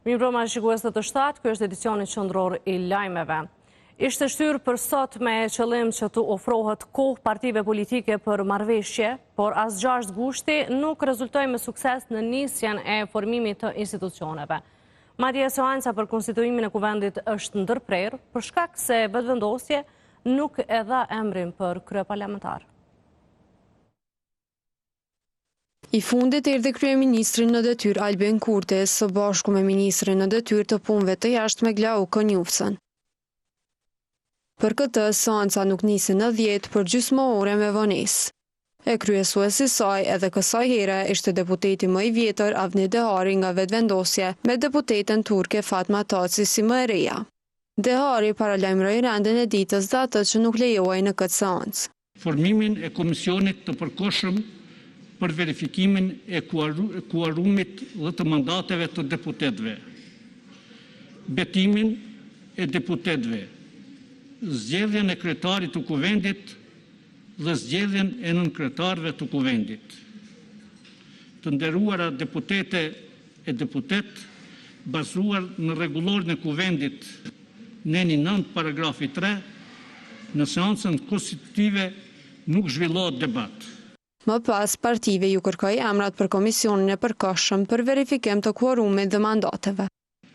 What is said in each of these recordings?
Mirëmbrëma shikuesët të shtatë, ky është edicioni qendror i lajmeve. Ishte shtyrë për sot me qëllim që të ofrohet kohë partive politike për marrëveshje, por as 6 gushti nuk rezultoi me sukses në nisjen e formimit të institucioneve. Madje seanca për konstituimin e kuvendit është ndërprerë për shkak se vetëvendosje nuk e dha emrin për kryeparlamentar. I fundit erdhi kryeministri në detyrë Albin Kurti së bashku me ministrin në detyrë të punëve të jashtme Glau Konjufsen. Për këtë, seanca nuk nisi në 10 për gjysmëore me vonesë. E kryesuesi saj edhe kësaj here ishte deputeti më i vjetër Avni Dehari nga vetëvendosje me deputeten turke Fatma Taci si më e reja. Dehari paralajmëroi rendin e ditës dhe atë që nuk lejohej në këtë seancë. Formimin e komisionit të përkohshëm për verifikimin e kuorumit dhe të mandateve të deputetëve, betimin e deputetëve, zgjedhjen e kryetarit të kuvendit dhe zgjedhjen e nënkretarëve të kuvendit. Të nderuara deputete e deputet, bazuar në rregullorin e kuvendit neni 9 paragrafi 3, në seancën konstitutive nuk zhvillohet debat. Më pas, partive ju kërkoi emrat për komisionin e përkohshëm për verifikim të kuorumit dhe mandateve.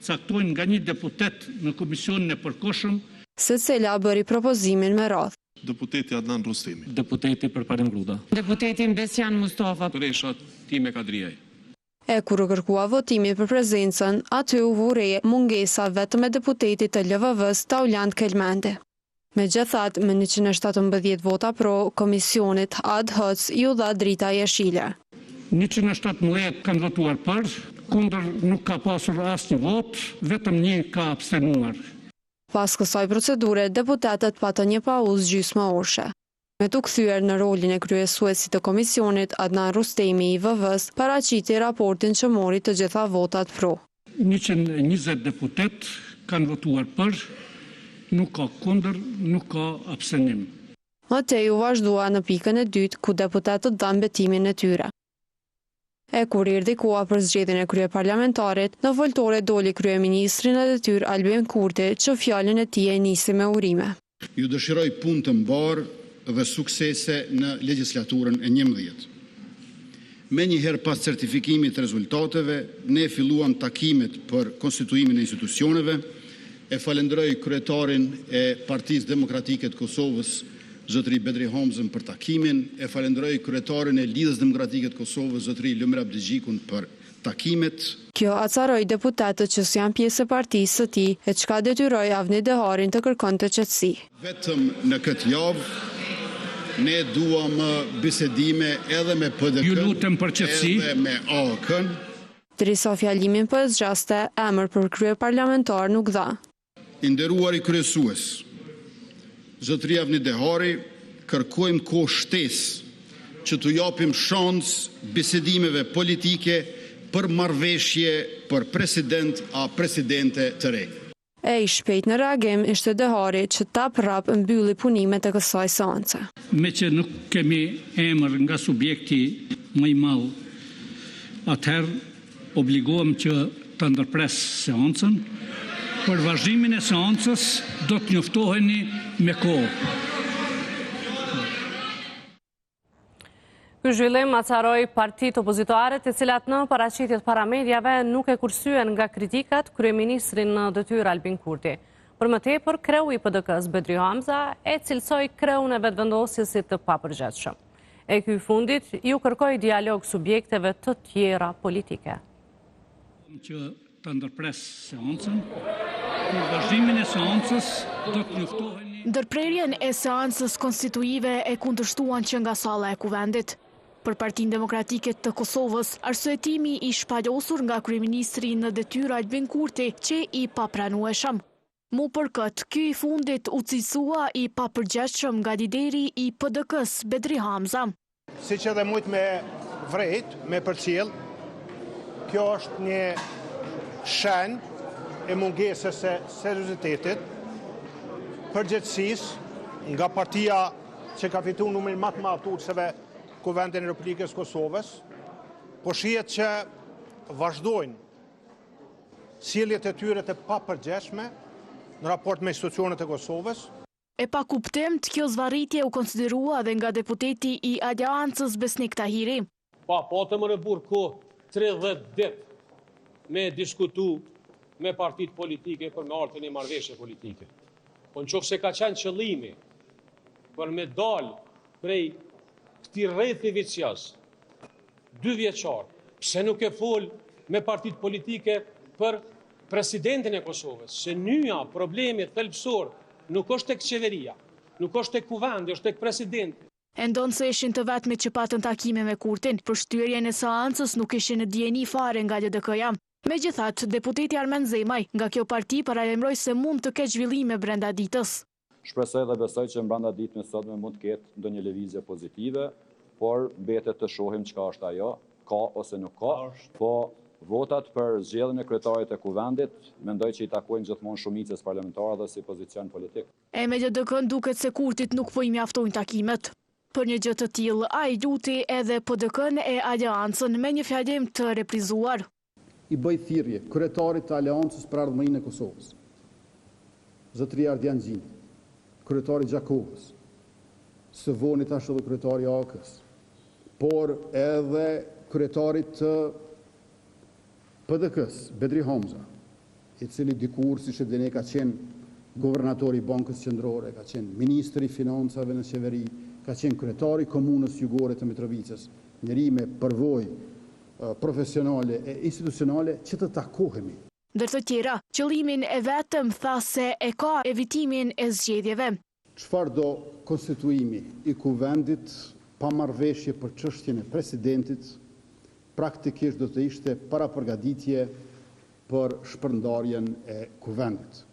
Caktojnë nga një deputet në komisionin e përkohshëm, secila bëri propozimin me radhë. Deputeti Adnan Rustemi. Deputeti Përparim Gruda. Deputeti Besjan Mustafa. Resha Time Kadriaj. E kur u kërkua votimi për prezencën, aty u vure mungesa vetëm e deputetit të LVV-s Taulant Kelmendi. Megjithatë, me 117 vota pro, komisionit ad hoc ju dha drita jeshile. 117 kanë votuar për, kundër nuk ka pasur asnjë vot, vetëm një ka abstenuar. Pas kësaj procedure, deputetët patën një pauzë gjysmëorëshe. Me të kthyer në rolin e kryesuesit të komisionit, Adnan Rustemi i VV-s paraqiti raportin që mori të gjitha votat pro. 120 deputet kanë votuar për, nuk ka kundër, nuk ka abstenim. Mëtej u vazhdua në pikën e dytë ku deputetët dhanë betimin e tyre. E kur erdhi koha për zgjedhjen e kryeparlamentarit, në foltore doli kryeministri në detyrë Albin Kurti që fjalën e tij e nisi me urime. Ju dëshiroj punë të mbarë dhe suksese në legjislaturën e 11. Me njëherë pas certifikimit të rezultateve, ne filluam takimet për konstituimin e institucioneve. E falenderoj kryetarin e Partisë Demokratike të Kosovës, zotëri Bedri Hamzën për takimin, e falenderoj kryetarin e Lidhës Demokratike të Kosovës, zotëri Lumra Abdigjikun për takimet. Kjo acaroi deputetët që janë pjesë e partisë së tij, e çka detyroi Avni Deharin të kërkonte qetësi. Vetëm në këtë javë ne duam bisedime edhe me PDK, Ju lutem për qetësi, edhe me AK-n. Derisa fjalimin për zgjaste, emër për kryeparlamentar nuk dha. I nderuari kryesues, zotëri Avni Dehari, kërkojmë kohë shtesë që t'u japim shans bisedimeve politike për marrëveshje për president a presidente të re. E i shpejt në reagim ishte Dehari që ta prap mbylli punimet e kësaj seance. Me që nuk kemi emër nga subjekti më i madh, atëherë obligohem që të ndërpres seancën. Për vazhdimin e seancës do të njoftoheni me kohë. Ky zhvillim acaroi partitë opozitare, të cilat në paraqitjet para mediave nuk e kursyen nga kritikat kryeministrin në detyrë Albin Kurti. Për më tepër, kreu i PDK-s Bedri Hamza e cilësoi kreun e vetëvendosjes si të papërgjegjshëm. E ky fundit ju kërkoi dialog subjekteve të tjera politike. Që të ndërpres seancën, për vazhdimin e seancës do të njoftoheni. Ndërprerjen e seancës konstituive e kundërshtuan që nga salla e kuvendit. Për Partinë Demokratike të Kosovës, arsyetimi i shpalosur nga kryeministri në detyrë Albin Kurti që i papranueshëm. Mu për këtë, ky i fundit u cilësua i papërgjegjshëm nga lideri i PDK-s Bedri Hamza. Siç edhe mujt me vrejt, me përcjell, kjo është një shenjë e mungesës së seriozitetit, përgjegjësisë nga partia që ka fituar numrin më të madh të urtëseve Kuvendin e Republikës Kosovës, po shihet që vazhdojnë sjelljet e tyre të papërgjeshme në raport me institucionet e Kosovës. E pa kuptim të kjo zvarritje u konsiderua dhe nga deputeti i Aleancës Besnik Tahiri. Po të më në burë ko 30 dit me diskutu me partit politike për me artën e marrëveshje politike. Po në qofë se ka qenë qëllimi për me dalë prej këti rrethi vicioz 2 vjeçar, pse nuk e fol me partit politike për presidentin e Kosovës, se nyja problemit thelbësor nuk është tek qeveria, nuk është tek kuvendi, është tek presidenti. E ndonë se ishin të vetmit që patën takime me Kurtin, për shtyrjen e seancës nuk ishin në dieni fare nga LDK-ja. Megjithatë, deputeti Armen Zemaj nga kjo parti paralajmëroi se mund të ketë zhvillime brenda ditës. Shpresoj dhe besoj që brenda ditës sotme mund të ketë ndonjë lëvizje pozitive, por mbetet të shohim çka është ajo, ka ose nuk ka, po votat për zgjedhjen e kryetarit të kuvendit, mendoj që i takojnë gjithmonë shumicës parlamentare dhe si pozicion politik. E me LDK-n duket se Kurtit nuk po i mjaftojnë takimet. Për një gjë të tillë, ai luti edhe PDK-n e Aleancën me një fjalim të reprizuar. I bëj thirrje kryetarit të Aleancës për ardhmërinë e Kosovës, zotëri Ardian Xhini, kryetari Gjakovës, së vonit ashtu edhe kryetari AK-s, por edhe kryetarit të PDK-s, Bedri Hamza, i cili dikur si Shqipëdene ka qenë guvernatori i Bankës Qendrore, ka qenë ministri i financave në qeveri, ka qenë kryetari i komunës jugore të Mitrovicës, njëri me përvojë profesionale e institucionale që të takohemi. Ndër të tjera, qëllimin e vetëm tha se e ka evitimin e zgjedhjeve. Çfarë do konstituimi i kuvendit pa marrëveshje për çështjen e presidentit, praktikisht do të ishte parapërgatitje për shpërndarjen e kuvendit.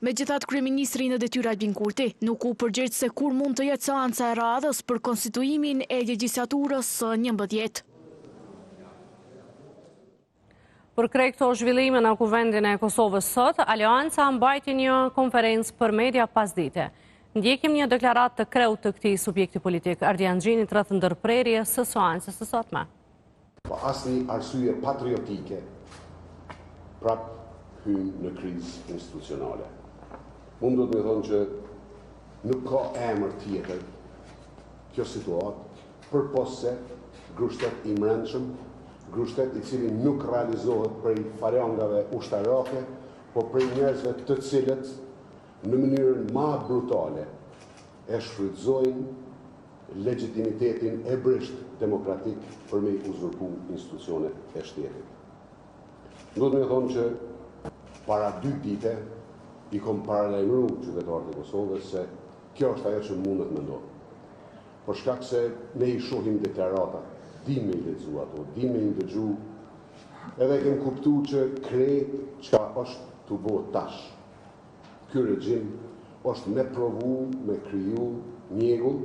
Megjithatë, kryeministri në detyrë Albin Kurti nuk u përgjigj se kur mund të jetë seanca e radhës për konstituimin e legjislaturës së 11. Për krejt këto zhvillime në kuvendin e Kosovës sot, Aleanca mbajti një konferencë për media pasdite. Ndjekim një deklarat të kreut të këtij subjekti politik, Ardian Xhini, rreth ndërprerjes së seancës së sotme. Pa asnjë arsye patriotike, prap hyn në krizë institucionale. Unë do të thonë që nuk ka emër tjetër kjo situatë, përpos se grushtet i mbrëmshëm, grushtet i cili nuk realizohet prej farangave ushtarake, po prej njerëzve të cilët në mënyrën më brutale e shfrytëzojnë legitimitetin e brisht demokratik për me uzurpu institucionet e shtetit. Do të thonë që para 2 dite i kom paralajmëruar qytetarët e Kosovës se kjo është ajo që mundet me ndodhë. Për shkak se ne i shohim deklaratat, di me i lexu ato, di me i ndëgju, edhe kem kuptu që krejt çka është të bëhet tash. Ky regjim është me provu, me kriju mjegull,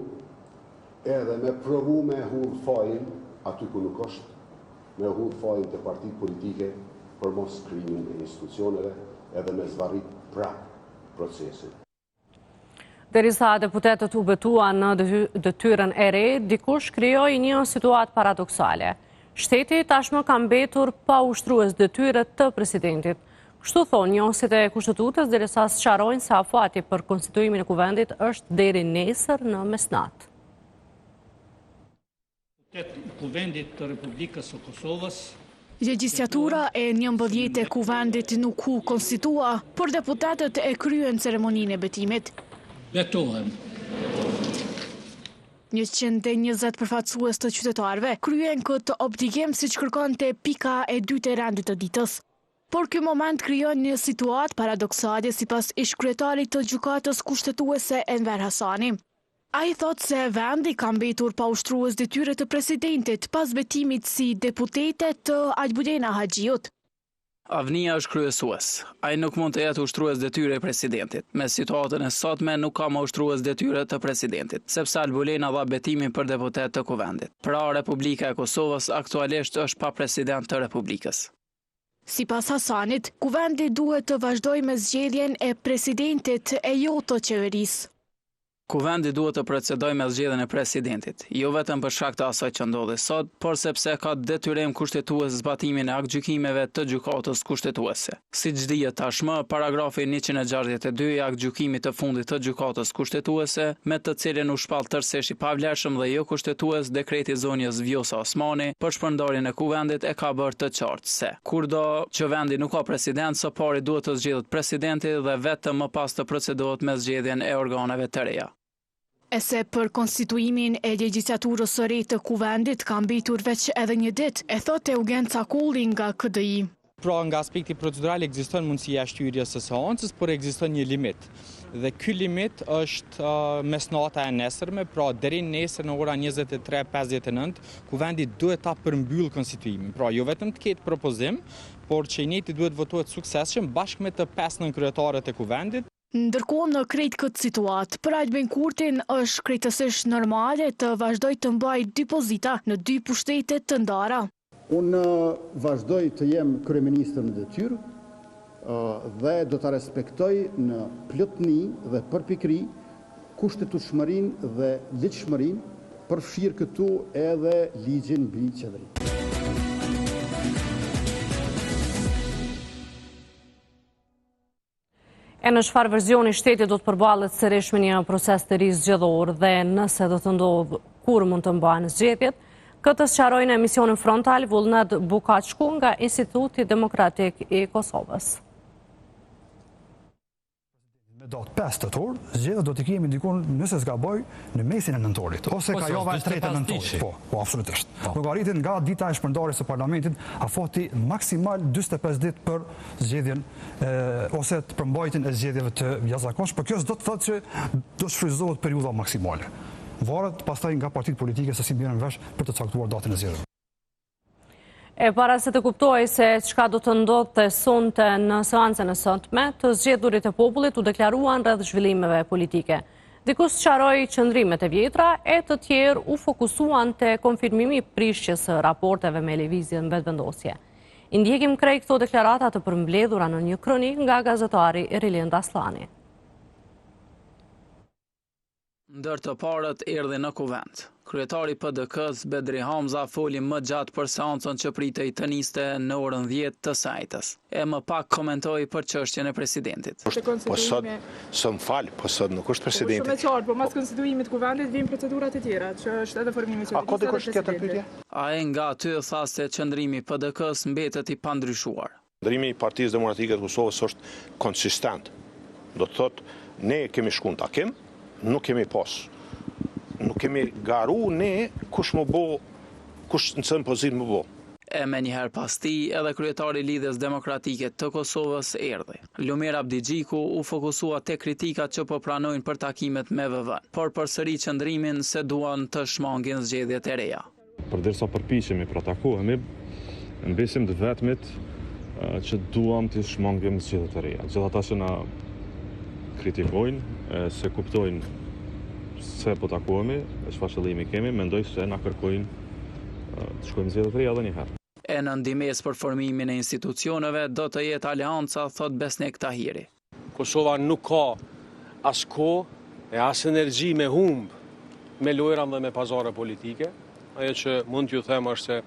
edhe me provu me hudh fajin aty ku nuk është, me hudh fajin të partit politike për mos krijimin e institucioneve, edhe me zvarrit prap procesin. Derisa deputetët u betuan në detyrën e re, dikush krijoi një situatë paradoksale. Shteti tashmë ka mbetur pa ushtrues detyrët të presidentit. Kështu thonë njohësit e Kushtetutës, derisa sqarojnë se afati për konstituimin e kuvendit është deri nesër në mesnatë. Kuvendit të Republikës së Kosovës. Legjislatura e 11 e kuvendit nuk u konstitua, por deputetët e kryen ceremoninë e betimit. Betohem. 120 përfaqësues të qytetarëve kryen këtë obligim siç kërkonte pika e 2 e rendit të ditës. Por ky moment krijon një situatë paradoksale sipas ish-kryetarit të gjykatës kushtetuese Enver Hasani. Ai thotë se vendi ka mbetur pa ushtrues detyrët të presidentit pas betimit si deputete të Albulena Haxhiut. Avnia është kryesues. Ai nuk mund të jetë ushtrues detyre e presidentit. Me situatën e sotme nuk ka më ushtrues detyre të presidentit, sepse Albulena dha betimin për deputet të kuvendit. Pra Republika e Kosovës aktualisht është pa president të Republikës. Sipas Hasanit, kuvendi duhet të vazhdojë me zgjedhjen e presidentit e jo të qeverisë. Kuvendi duhet të procedojë me zgjedhjen e presidentit, jo vetëm për shkak të asaj që ndodhi sot, por sepse ka detyrim kushtetues zbatimin e aktgjykimeve të gjykatës kushtetuese. Siç dihet tashmë, paragrafi 162 i aktgjykimit të fundit të gjykatës kushtetuese, me të cilin u shpall tërësisht i pavlerëshëm dhe jo kushtetues dekreti zonjës Vjosa Osmani për shpërndarjen e kuvendit e ka bërë të qartë se kurdo që vendi nuk ka president, së pari duhet të zgjedhet presidenti dhe vetëm më pas të procedohet me zgjedhjen e organeve të reja. E se për konstituimin e legjislaturës së re të kuvendit ka mbetur veç edhe një ditë, e thot Eugen Cakulli nga KDI. Pra nga aspekti procedural ekziston mundësia e shtyries së seancës, por ekziston një limit. Dhe ky limit është mesnata e nesërme, pra deri nesër në ora 23:59, kuvendi duhet ta përmbyll konstituimin. Pra jo vetëm të ketë propozim, por që i njëjti duhet votohet suksesshëm bashkë me të 5 nënkryetaret e kuvendit. Ndërkohë në krejt këtë situatë, për Albin Kurtin është krejtësisht normale të vazhdoj të mbaj dy pozita në dy pushtetet të ndara. Unë vazhdoj të jem kryeministër në detyrë dhe do të respektoj në plotëni dhe përpikri kushtetueshmërinë dhe ligjshmërinë, përfshirë këtu edhe ligjin mbi qeveri. E në çfarë verzioni shteti do të përballet sërish me një proces të ri zgjedhor dhe nëse do të ndodhë kur mund të mbahen zgjedhjet, këtë sqaroi në emisionin Frontal Vullnet Bukaçku nga Instituti Demokratik i Kosovës. Me datë 5 tetor, zgjedhjet do t'i kemi ndikon nëse zgaboj në mesin e nëntorit, ose ka java e tretë e nëntorit. Po, absolutisht. Llogaritet nga dita e shpërndarjes së parlamentit, afati maksimal 45 ditë për zgjedhjen ose të përmbajtjen e zgjedhjeve të jashtëzakonshme, por kjo s'do të thotë që do të shfryzohet periudha maksimale. Varet pastaj nga partitë politike se si mbien vesh për të caktuar datën e zgjedhjeve. E para se të kuptoj se çka do të ndodhte sonte në seancën e sotme, të zgjedhurit e popullit u deklaruan rreth zhvillimeve politike. Dikush sqaroi qëndrimet e vjetra, e të tjerë u fokusuan te konfirmimi i prishjes së raporteve me lëvizjen vetëvendosje. I ndjekim krejt këto deklarata të përmbledhura në një kronik nga gazetari Rilin Raslani. Ndër të parët erdhi në kuvend. Kryetari PDK-s Bedri Hamza foli më gjatë për seancën që pritej të niste në orën 10 të sajtës. E më pak komentoi për çështjen e presidentit. Po sot s'm fal, po sot nuk është presidenti. Shumë e qartë, por mas konstituimit të kuvendit vijnë procedurat e tjera, që është edhe formimi i qeverisë. A ka dikush tjetër pyetje? Ai nga aty tha se qëndrimi i PDK-s mbetet i pandryshuar. Qëndrimi i Partisë Demokratike të Kosovës është konsistent. Do të thotë ne kemi shkuar në takim, nuk kemi nuk kemi garu ne kush në cënë pozit më bo. E me njëherë pas ti, edhe kryetari lidhjes demokratike të Kosovës erdhi. Lumir Abdigjiku u fokusua te kritikat që po pranojnë për takimet me VV, por përsëri qëndrimin se duan të shmangin zgjedhjet e reja. Përderisa përpiqemi për takohemi, në besim të vetmit që duam të shmangim zgjedhjet e reja. Gjithë ata që na kritikojnë, se kuptojnë se po takohemi, e çfarë qëllimi kemi, mendoj se na kërkojnë të shkojmë zgjedhjet e reja edhe një herë. E në ndimes për formimin e institucioneve do të jetë aleanca, thot Besnik Tahiri. Kosova nuk ka as kohë e as energji me humb me lojran dhe me pazare politike. Ajo që mund t'ju them është se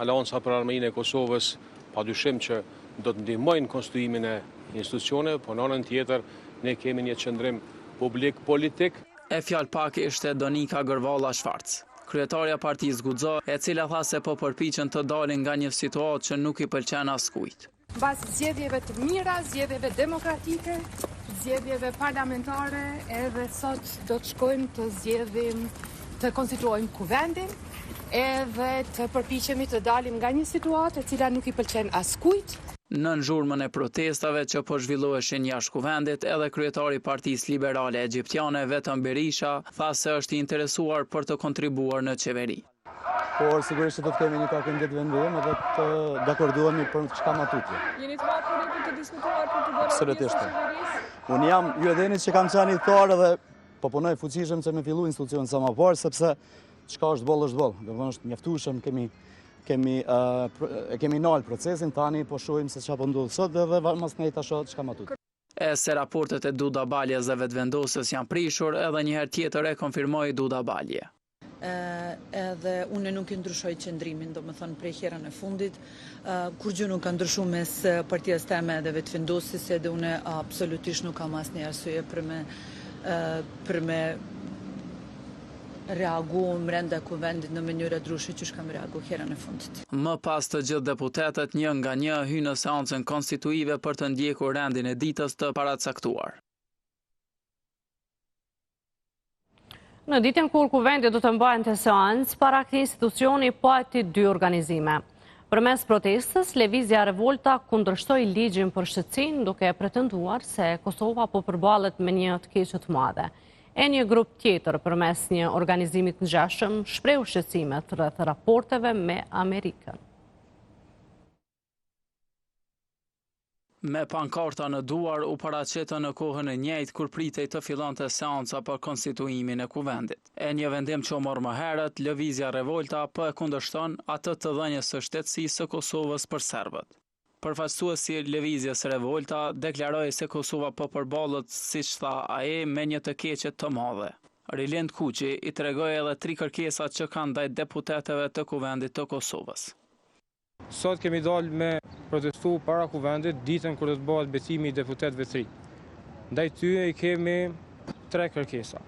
Aleanca për Armërinë e Kosovës padyshim që do të ndihmojnë konstituimin e institucioneve, por në anën tjetër ne kemi një qëndrim publik politik. E fjalë pak ishte Donika Gërvalla Shvarc, kryetarja partisë Guxo, e cila tha se po përpiqen të dalin nga një situatë që nuk i pëlqen askujt. Mbas zgjedhjeve të mira, zgjedhjeve demokratike, zgjedhjeve parlamentare, edhe sot do të shkojmë të zgjedhim, të konstituojmë kuvendin, edhe të përpiqemi të dalim nga një situatë e cila nuk i pëlqen askujt. Në zhurmën e protestave që po zhvilloheshin jashtë kuvendit, edhe kryetari i Partisë Liberale Egjiptiane Vetëm Berisha tha se është i interesuar për të kontribuar në qeveri. Por sigurisht që do të kemi një takim ditë vendim edhe të dakordohemi për çka ma tutje. Jeni të marrë për të diskutuar për të bërë absolutisht. Unë jam ju e dhenit që kam qenë i thorë dhe po punoj fuqishëm që me fillu institucion sa më parë, sepse çka është boll është boll. Do është mjaftueshëm, kemi nalë procesin, tani po shohim se çfarë po ndodh sot edhe mas ne ta shoh çka ma tutje. E se raportet e Duda Baljes dhe vetëvendosjes janë prishur, edhe njëherë tjetër e konfirmoi Duda Balje. Edhe unë nuk i ndryshoj qëndrimin, do më thonë prej herën e fundit, kur gjë nuk ka ndryshu mes partijës teme dhe vetëvendosjes, edhe unë absolutisht nuk kam asnjë arsye për me reagu brenda kuvendit në mënyrë ndryshe që kam reagu herën e fundit. Më pas të gjithë deputetët një nga një hynë në seancën konstituive për të ndjekur rendin e ditës të paracaktuar. Në ditën kur kuvendi do të mbajnë të seancë, para këtij institucioni pati 2 organizime. Përmes protestës, Lëvizja Revolta kundërshtoi ligjin për shqetësinë, duke pretenduar se Kosova po përballet me një të keqe të madhe. E një grup tjetër përmes një organizimit ngjashëm shprehu shqetësimet rreth raporteve me Amerikën. Me pankarta në duar u paraqetën në kohën e njëjtë kur pritej të fillonte seanca për konstituimin e kuvendit. E një vendim që u mor më herët, Lëvizja Revolta po e kundërshton atë të dhënies së shtetësisë së Kosovës për serbët. Përfaqësuesi i Lëvizjes Revolta deklaroi se Kosova po përballet, siç tha ai, me një të keqe të madhe. Rilend Kuqi i tregoi edhe 3 kërkesat që kanë ndaj deputetëve të kuvendit të Kosovës. Sot kemi dalë me protestu para kuvendit ditën kur do të bëhet betimi i deputetëve të ri. Ndaj tyre i kemi 3 kërkesa.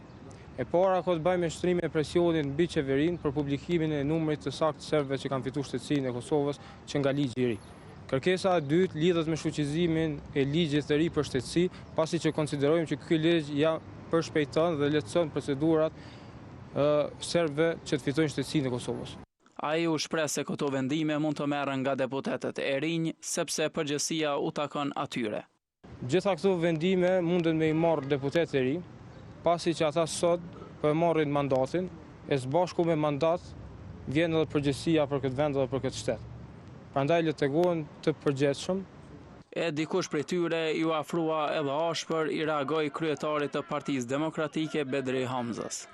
E para ka të bëjë me shtrimin e presionit mbi qeverinë për publikimin e numrit të saktë serbëve që kanë fituar shtetësinë e Kosovës që nga ligji i ri. Kërkesa e dytë lidhet me shfuqizimin e ligjit të ri për shtetësi, pasi që konsiderojmë që ky ligj ja përshpejton dhe lehtëson procedurat serbëve që të fitojnë shtetësinë e Kosovës. Ai u shpreh se këto vendime mund të merren nga deputetët e rinj, sepse përgjegjësia u takon atyre. Gjitha këto vendime munden me i marrë deputetë e ri, pasi që ata sot po e marrin mandatin, e së bashku me mandat vjen edhe përgjegjësia për këtë vend dhe për këtë shtet. Prandaj le të tregohen të përgjegjshëm. E dikush prej tyre ju afrua edhe ashpër i reagoi kryetarit të Partisë Demokratike Bedri Hamzës.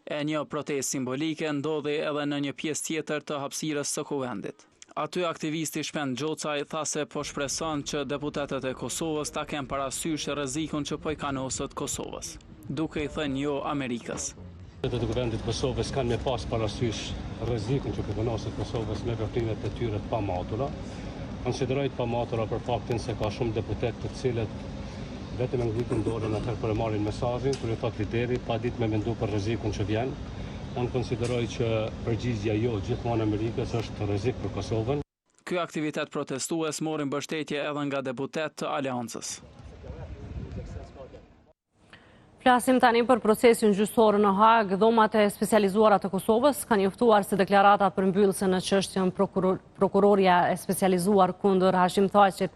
E një protestë simbolike ndodhi edhe në një pjesë tjetër të hapësirës së kuvendit. Aty aktivisti Shpend Gjocaj tha se po shpreson që deputetët e Kosovës ta kenë parasysh rrezikun që po i kanosët Kosovës, duke i thënë jo Amerikës. Deputetët e kuvendit Kosovës kanë me pas parasysh rrezikun që po i kanosët Kosovës me veprimet e tyre të pamatura. Konsiderojnë të pamatura për faktin se ka shumë deputet të cilët vetëm e ngritin dorën atëherë për e marrin mesazhin, kur i thot lideri, pa ditë me mendu për rrezikun që vjen. Unë konsideroj që përgjigjja jo gjithmonë Amerikës është rrezik për Kosovën. Ky aktivitet protestues mori mbështetje edhe nga deputet të Aleancës. Flasim tani për procesin gjyqësor në Hag. Dhomat e specializuara të Kosovës kanë njoftuar se deklarata përmbyllëse në çështjen prokuroria e specializuar kundër Hashim Thaqit,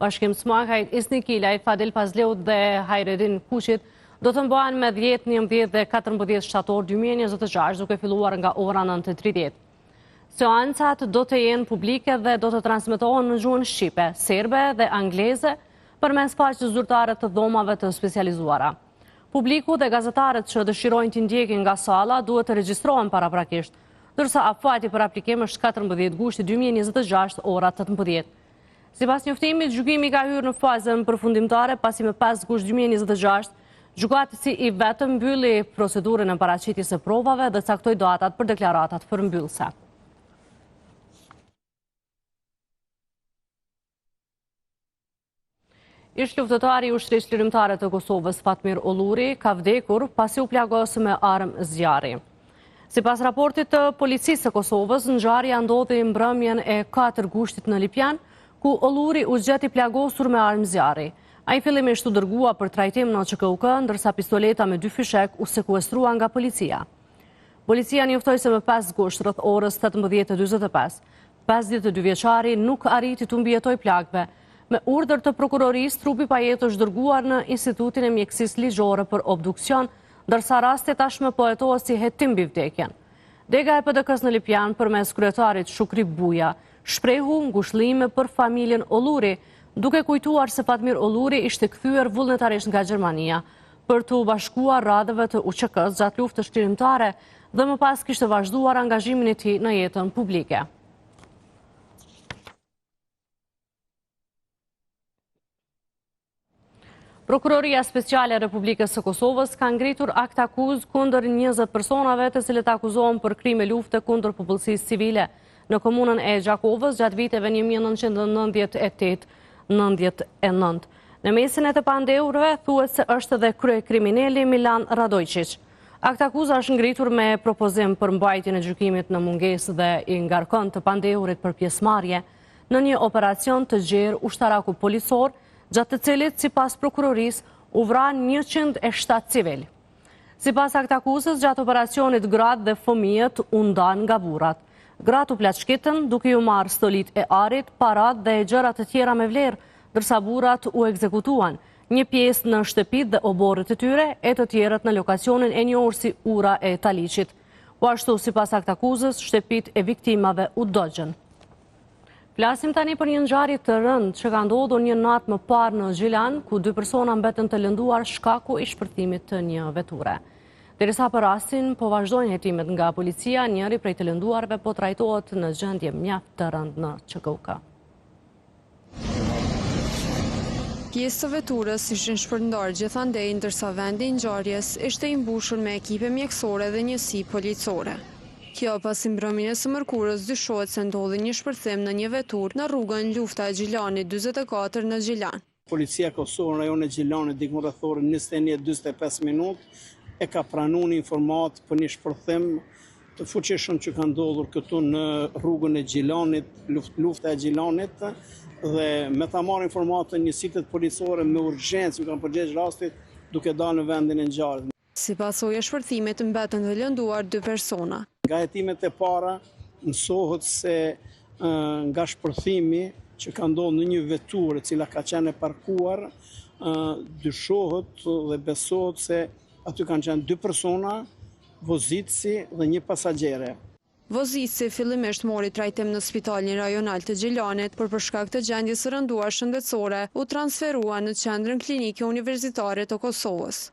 Bashkim Smakajt, Isni Kilaj, Fadil Pazleut dhe Hajredin Kuqit do të mbahen me 10, 11 dhe 14 shtator 2026, duke filluar nga ora 9:30. Seancat do të jenë publike dhe do të transmetohen në gjuhën shqipe, serbe dhe angleze përmes faqes zyrtare të dhomave të specializuara. Publiku dhe gazetarët që dëshirojnë të ndjekin nga salla duhet të regjistrohen paraprakisht, ndërsa afati për aplikim është 14 gushti 2026 ora 18. Sipas njoftimit, gjykimi ka hyrë në fazën përfundimtare pasi me 5 gusht 2026 gjykatësi i vetëm mbylli procedurën e paraqitjes së provave dhe caktoi datat për deklaratat përmbyllëse. Ish luftëtari i ushtrisë lirimtare të Kosovës Fatmir Olluri ka vdekur pasi u plagosur me armë zjarri. Sipas raportit të policisë së Kosovës, ngjarja ndodhi mbrëmjen e 4 gushtit në Lipjan, ku Olluri u gjeti plagosur me armë zjarri. Ai fillimisht u dërgua për trajtim në ÇKUK, ndërsa pistoleta me 2 fishek u sekuestrua nga policia. Policia njoftoi se më 5 gusht rreth orës 18:45, 52 vjeçari nuk arriti të mbijetojë plagëve. Me urdhër të prokurorisë, trupi pa jetë është dërguar në Institutin e Mjekësisë Ligjore për obduksion, ndërsa rasti tashmë po hetohet si hetim mbi vdekjen. Dega e PDK-s në Lipjan përmes kryetarit Shukri Buja shprehu ngushëllime për familjen Olluri, duke kujtuar se Fatmir Olluri ishte kthyer vullnetarisht nga Gjermania për të u bashkuar radhëve të UÇK-s gjatë luftës shtirimtare dhe më pas kishte vazhduar angazhimin e tij në jetën publike. Prokuroria Speciale e Republikës së Kosovës ka ngritur akt akuzë kundër 20 personave të cilët akuzohen për krime lufte kundër popullsisë civile në komunën e Gjakovës gjatë viteve 1998-99. Në mesin e të pandeurve thuhet se është edhe kryekriminali Milan Radojčić. Akt akuza është ngritur me propozim për mbajtjen e gjykimit në mungesë dhe i ngarkon të pandeurit për pjesëmarrje në një operacion të gjerë ushtaraku policor, gjatë të cilit, sipas prokurorisë, u vran 107 civil. Sipas akt akuzës, gjatë operacionit gratë dhe fëmijët u ndan nga burrat. Gratë u plaçkitën duke ju marrë stolit e arit, parat dhe gjërat të tjera me vlerë, ndërsa burrat u ekzekutuan, një pjesë në shtëpit dhe oborët e tyre, e të tjerët në lokacionin e njohur si Ura e Taliqit. Po ashtu, sipas akt akuzës, shtëpit e viktimave u dogjën. Flasim tani për një ngjarje të rëndë që ka ndodhur një natë më parë në Gjilan, ku 2 persona mbetën të lënduar shkaku i shpërthimit të një veture. Derisa për rastin po vazhdojnë hetimet nga policia, njëri prej të lënduarve po trajtohet në gjendje mjaft të rëndë në QKUK. Pjesë të veturës ishin shpërndarë gjithandej, ndërsa vendi i ngjarjes ishte i mbushur me ekipe mjekësore dhe njësi policore. Kjo pas mbrëmjen e së mërkurës dyshohet se ndodhi një shpërthim në një veturë në rrugën Lufta e Gjilanit 44 në Gjilan. Policia e Kosovës në rajonin e Gjilanit diku rreth orës 21:45 minutë e ka pranuar informat për një shpërthim të fuqishëm që ka ndodhur këtu në rrugën e Gjilanit, Lufta e Gjilanit, dhe me ta marrë informatë njësitë policore me urgjencë që kanë përgjigj rastit duke dalë në vendin e ngjarjes. Sipas sojë shpërthimit mbetën të lënduar 2 persona. Nga hetimet e para mësohet se nga shpërthimi që ka ndodhur në një veturë e cila ka qenë e parkuar, dyshohet dhe besohet se aty kanë qenë 2 persona, vozitësi dhe një pasagjere. Vozitësi fillimisht mori trajtim në spitalin rajonal të Gjilanit, por për shkak të gjendjes së rënduar shëndetësore u transferua në qendrën klinike universitare të Kosovës.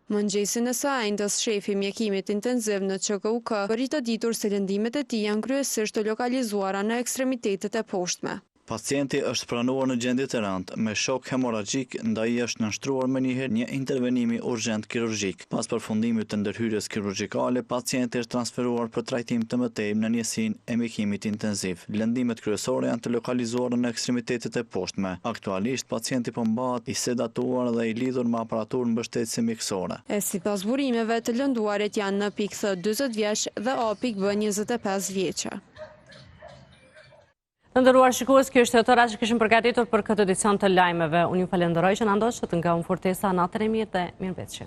Mëngjesin e së ajndës, shefi mjekimit intenziv në QKUK bëri të ditur se lëndimet e tij janë kryesisht të lokalizuara në ekstremitetet e poshtme. Pacienti është pranuar në gjendje të rëndë me shok hemoragjik, ndaj është nënshtruar më njëherë një intervenimi urgjent kirurgjik. Pas përfundimit të ndërhyrjes kirurgjikale, pacienti është transferuar për trajtim të mëtejmë në njësinë e mjekimit intenziv. Lëndimet kryesore janë të lokalizuara në ekstremitetet e poshtme. Aktualisht, pacienti po mbahet i sedatuar dhe i lidhur me aparaturë mbështetëse mjekësore. Sipas burimeve, të lënduarit janë në pikë 40 vjeç dhe A.B 25 vjeçë. Të nderuar shikues, kjo është ato që kishim përgatitur për këtë edicion të lajmeve. Unë ju falenderoj që na ndoqët nga Unë Fortesa, natën e mirë dhe mirëmbëjtje.